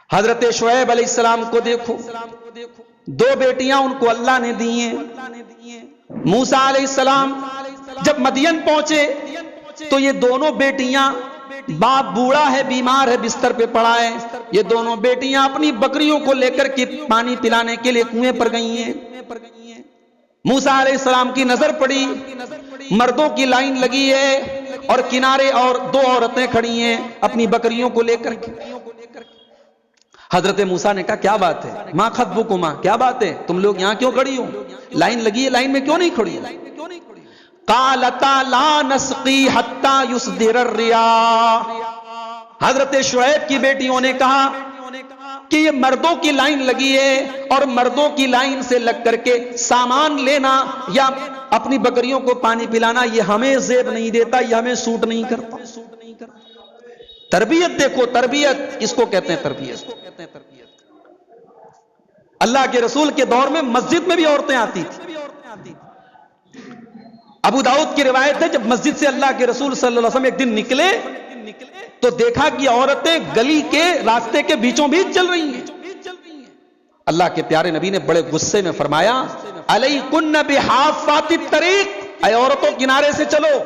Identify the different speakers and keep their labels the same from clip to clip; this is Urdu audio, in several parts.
Speaker 1: حضرت شعیب علیہ السلام کو دیکھو، دو بیٹیاں ان کو اللہ نے دی ہیں۔ موسیٰ علیہ السلام جب مدین پہنچے تو یہ دونوں بیٹیاں، باپ بوڑھا ہے، بیمار ہے، بستر پہ پڑا ہے، یہ دونوں بیٹیاں اپنی بکریوں کو لے کر کے پانی پلانے کے لیے کنویں پر گئی ہیں۔ موسیٰ علیہ السلام کی نظر پڑی، مردوں کی لائن لگی ہے اور کنارے اور دو عورتیں کھڑی ہیں اپنی بکریوں کو لے کر کے۔ حضرت موسیٰ نے کہا کیا بات ہے؟ ما خطبکما، کیا بات ہے، تم لوگ یہاں کیوں کھڑی ہو؟ لائن لگی ہے، لائن میں کیوں نہیں کھڑی ہو؟ قالتا لا نسقی حتی یصدر الرعاء۔ حضرت شعیب کی بیٹیوں نے کہا کہ یہ مردوں کی لائن لگی ہے اور مردوں کی لائن سے لگ کر کے سامان لینا یا اپنی بکریوں کو پانی پلانا یہ ہمیں زیب نہیں دیتا، یہ ہمیں سوٹ نہیں کرتا۔ تربیت دیکھو، تربیت اس کو کہتے ہیں، تربیت۔ اللہ کے رسول کے دور میں مسجد میں بھی عورتیں آتی تھی۔ ابو داؤد کی روایت ہے جب مسجد سے اللہ کے رسول صلی اللہ علیہ وسلم ایک دن نکلے تو دیکھا کہ عورتیں گلی کے راستے کے بیچوں بیچ چل رہی ہیں۔ اللہ کے پیارے نبی نے بڑے غصے میں فرمایا علیکن بحافات الطریق، اے عورتوں کنارے سے چلو،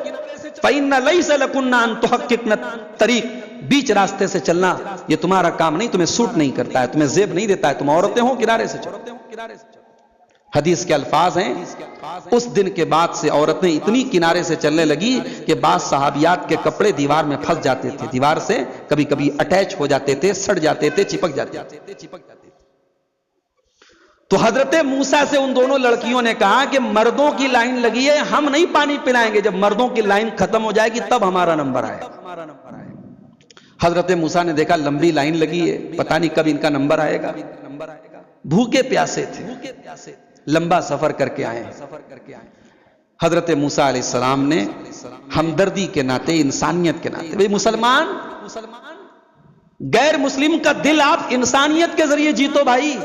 Speaker 1: فإن ليس لكن ان تحققن الطریق، بیچ راستے سے چلنا یہ تمہارا کام نہیں، تمہیں سوٹ نہیں کرتا ہے، تمہیں زیب نہیں دیتا ہے، تم عورتیں ہو کنارے سے چلو۔ حدیث کے الفاظ ہیں اس دن کے بعد سے عورتیں اتنی کنارے سے چلنے لگی کہ بعض صحابیات کے کپڑے دیوار میں پھنس جاتے تھے، دیوار سے کبھی کبھی اٹیچ ہو جاتے تھے، سڑ جاتے تھے، چپک جاتے تھے۔ تو حضرت موسیٰ سے ان دونوں لڑکیوں نے کہا کہ مردوں کی لائن لگی ہے، ہم نہیں پانی پلائیں گے، جب مردوں کی لائن ختم ہو جائے گی تب ہمارا نمبر آئے۔ حضرت موسیٰ نے دیکھا لمبی لائن لگی ہے، پتہ نہیں کب ان کا نمبر آئے گا۔ بھوکے پیاسے تھے، لمبا سفر کر کے آئے۔ حضرت موسیٰ علیہ السلام نے ہمدردی کے ناطے، انسانیت کے ناطے، بھئی مسلمان غیر مسلم کا دل آپ انسانیت کے ذریعے جیتو بھائی،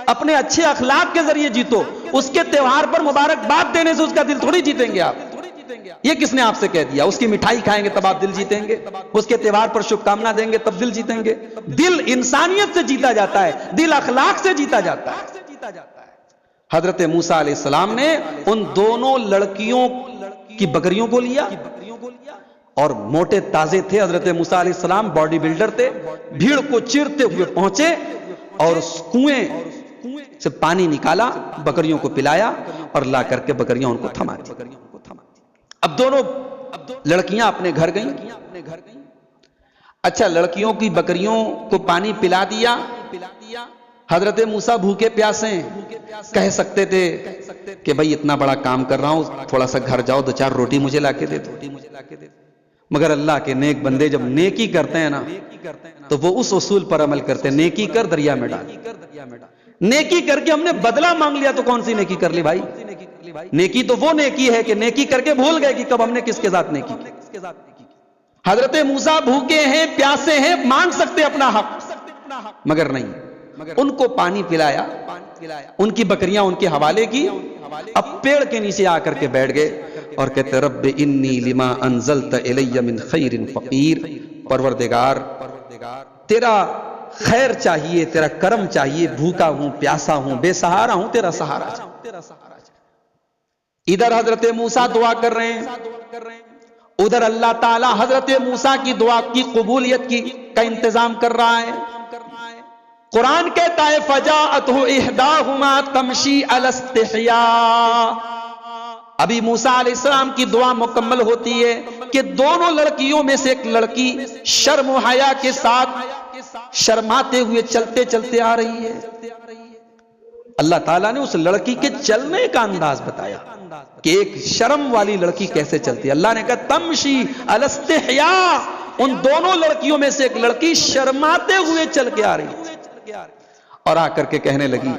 Speaker 1: اپنے اچھے اخلاق کے ذریعے جیتو، اس کے تہوار پر مبارکباد دینے سے اس کا دل تھوڑی جیتیں گے آپ۔ یہ کس نے آپ سے کہہ دیا؟ اس کی مٹھائی کھائیں گے تب آپ دل جیتیں گے، اس کے تہوار پر شبھ کامنا دیں گے تب دل جیتیں گے؟ دل انسانیت سے جیتا جاتا ہے، دل اخلاق سے جیتا جاتا ہے۔ حضرت موسیٰ علیہ السلام نے ان دونوں لڑکیوں کی بکریوں کو لیا اور موٹے تازے تھے حضرت موسیٰ علیہ السلام، باڈی بلڈر تھے، بھیڑ کو چیرتے ہوئے پہنچے اور اس کنویں سے پانی نکالا، بکریوں کو پلایا اور لا کر کے بکریاں ان کو تھما دی۔ اب دونوں لڑکیاں اپنے گھر گئیں۔ اچھا، لڑکیوں کی بکریوں کو پانی پلا دیا، حضرت موسیٰ بھوکے پیاسے ہیں، کہہ سکتے تھے کہ بھئی اتنا بڑا کام کر رہا ہوں، تھوڑا سا گھر جاؤ، دو چار روٹی مجھے لا کے دے دو۔ مگر اللہ کے نیک بندے جب نیکی کرتے ہیں نا تو وہ اس اصول پر عمل کرتے ہیں، نیکی کر دریا میں ڈال۔ نیکی کر کے ہم نے بدلہ مانگ لیا تو کون سی نیکی کر لی بھائی؟ نیکی تو وہ نیکی ہے کہ نیکی کر کے بھول گئے کہ کب ہم نے کس کے ساتھ نیکی کی۔ حضرت موسیٰ بھوکے ہیں، پیاسے ہیں، مانگ سکتے اپنا حق، مگر نہیں، ان کو پانی پلایا، ان کی بکریاں ان کے حوالے کی، اب پیڑ کے نیچے آ کر کے بیٹھ گئے اور کہتے رب انی لما انزلت الی من خیر فقیر، پروردگار تیرا خیر چاہیے، تیرا کرم چاہیے، بھوکا ہوں، پیاسا ہوں، بے سہارا ہوں، تیرا سہارا چاہیے۔ ادھر حضرت موسیٰ دعا کر رہے ہیں، ادھر اللہ تعالی حضرت موسیٰ کی دعا کی قبولیت کا انتظام کر رہا ہے۔ قرآن کہتا ہے فجاءتہ احداہما تمشی علی استحیاء۔ ابھی موسیٰ علیہ السلام کی دعا مکمل ہوتی ہے کہ دونوں لڑکیوں میں سے ایک لڑکی شرم و حیا کے ساتھ شرماتے ہوئے چلتے چلتے آ رہی ہے۔ اللہ تعالیٰ نے اس لڑکی کے چلنے کا انداز بتایا کہ ایک شرم والی لڑکی کیسے چلتی ہے۔ اللہ نے کہا تمشی علی استحیاء، ان دونوں لڑکیوں میں سے ایک لڑکی شرماتے ہوئے چل کے آ رہی ہے اور آ کر کے کہنے لگی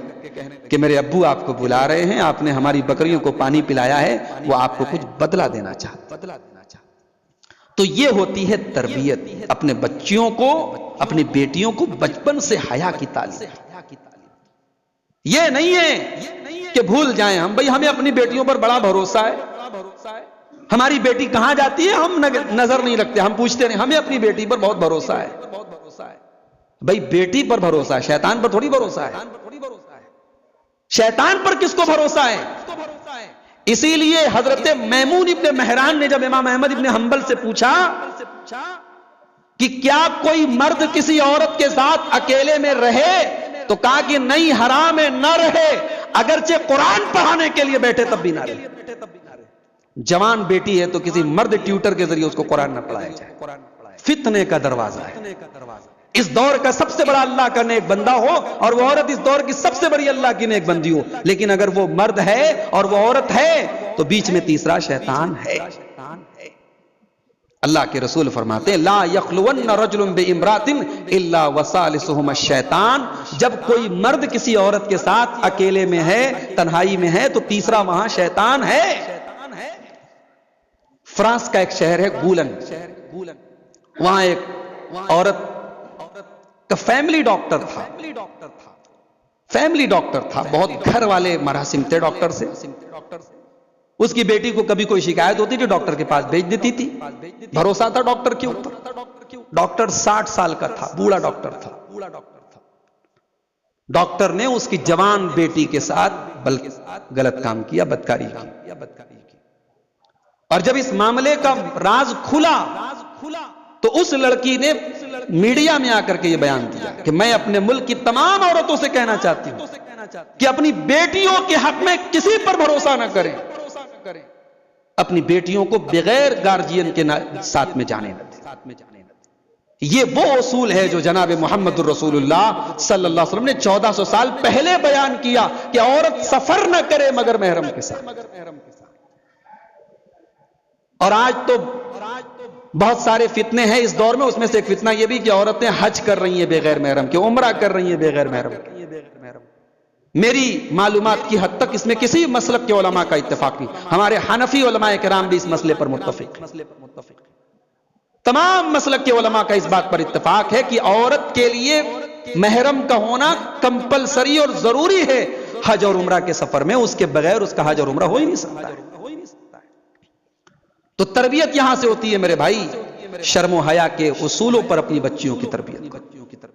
Speaker 1: کہ میرے ابو آپ کو بلا رہے ہیں، آپ نے ہماری بکریوں کو پانی پلایا ہے، وہ آپ کو کچھ بدلہ دینا چاہتے۔ تو یہ ہوتی ہے تربیت، اپنے بچیوں کو، اپنی بیٹیوں کو بچپن سے حیا کی تعلیم۔ یہ نہیں ہے کہ بھول جائیں ہم، بھئی ہمیں اپنی بیٹیوں پر بڑا بھروسہ ہے، ہماری بیٹی کہاں جاتی ہے ہم نظر نہیں رکھتے، ہم پوچھتے نہیں، ہمیں اپنی بیٹی پر بہت بھروسہ ہے۔ بھائی بیٹی پر بھروسہ ہے، شیطان پر تھوڑی بھروسہ ہے، شیطان پر کس کو بھروسہ ہے؟ اسی لیے حضرت میمون ابن مہران نے جب امام احمد ابن حنبل سے پوچھا کہ کیا کوئی مرد کسی عورت کے ساتھ اکیلے میں رہے، تو کہا کہ نہیں، حرام ہے، نہ رہے، اگرچہ قرآن پڑھانے کے لیے بیٹھے تب بھی نہ رہے۔ جوان بیٹی ہے تو کسی مرد ٹیوٹر کے ذریعے اس کو قرآن نہ پڑھایا جائے، فتنے کا دروازہ ہے۔ اس دور کا سب سے بڑا اللہ کا نیک بندہ ہو اور وہ عورت اس دور کی سب سے بڑی اللہ کی نیک بندی ہو، لیکن اگر وہ مرد ہے اور وہ عورت ہے تو بیچ میں تیسرا شیطان ہے۔ اللہ کے رسول فرماتے ہیں لا یخلون رجل بامرأۃ الا وثالثهما الشیطان، جب کوئی مرد کسی عورت کے ساتھ اکیلے میں ہے، تنہائی میں ہے، تو تیسرا وہاں شیطان ہے۔ فرانس کا ایک شہر ہے گولن، وہاں ایک عورت کا فیملی ڈاکٹر تھا، بہت گھر والے مراسم تھے ڈاکٹر سے۔ اس کی بیٹی کو کبھی کوئی شکایت ہوتی تھی ڈاکٹر کے پاس بھیج دیتی تھی، بھروسہ تھا ڈاکٹر کے اوپر۔ ڈاکٹر 60 سال کا تھا، بوڑھا ڈاکٹر تھا۔ ڈاکٹر نے اس کی جوان بیٹی کے ساتھ غلط کام کیا، بدکاری کی، اور جب اس معاملے کا راز کھلا تو اس لڑکی نے میڈیا میں آ کر کے یہ بیان دیا کہ میں اپنے ملک کی تمام عورتوں سے کہنا چاہتی ہوں کہ اپنی بیٹیوں کے حق میں کسی پر بھروسہ نہ کریں، اپنی بیٹیوں کو بغیر گارجین کے ساتھ میں جانے نہ دیں۔ یہ وہ اصول ہے جو جناب محمد الرسول اللہ صلی اللہ علیہ وسلم نے 1400 سال پہلے بیان کیا کہ عورت سفر نہ کرے مگر محرم کے ساتھ۔ اور آج تو بہت سارے فتنے ہیں اس دور میں، اس میں سے ایک فتنہ یہ بھی کہ عورتیں حج کر رہی ہیں بغیر محرم کے، عمرہ کر رہی ہیں بغیر محرم کے۔ میری معلومات کی حد تک اس میں کسی مسلک کے علماء کا اتفاق نہیں، ہمارے حنفی علماء کرام بھی اس مسئلے پر متفق ہیں۔ تمام مسلک کے علماء کا اس بات پر اتفاق ہے کہ عورت کے لیے محرم کا ہونا کمپلسری اور ضروری ہے حج اور عمرہ کے سفر میں، اس کے بغیر اس کا حج اور عمرہ ہو ہی نہیں سکتا ہے۔ تو تربیت یہاں سے ہوتی ہے میرے بھائی، شرم و حیا کے اصولوں پر اپنی بچیوں کی تربیت کرو۔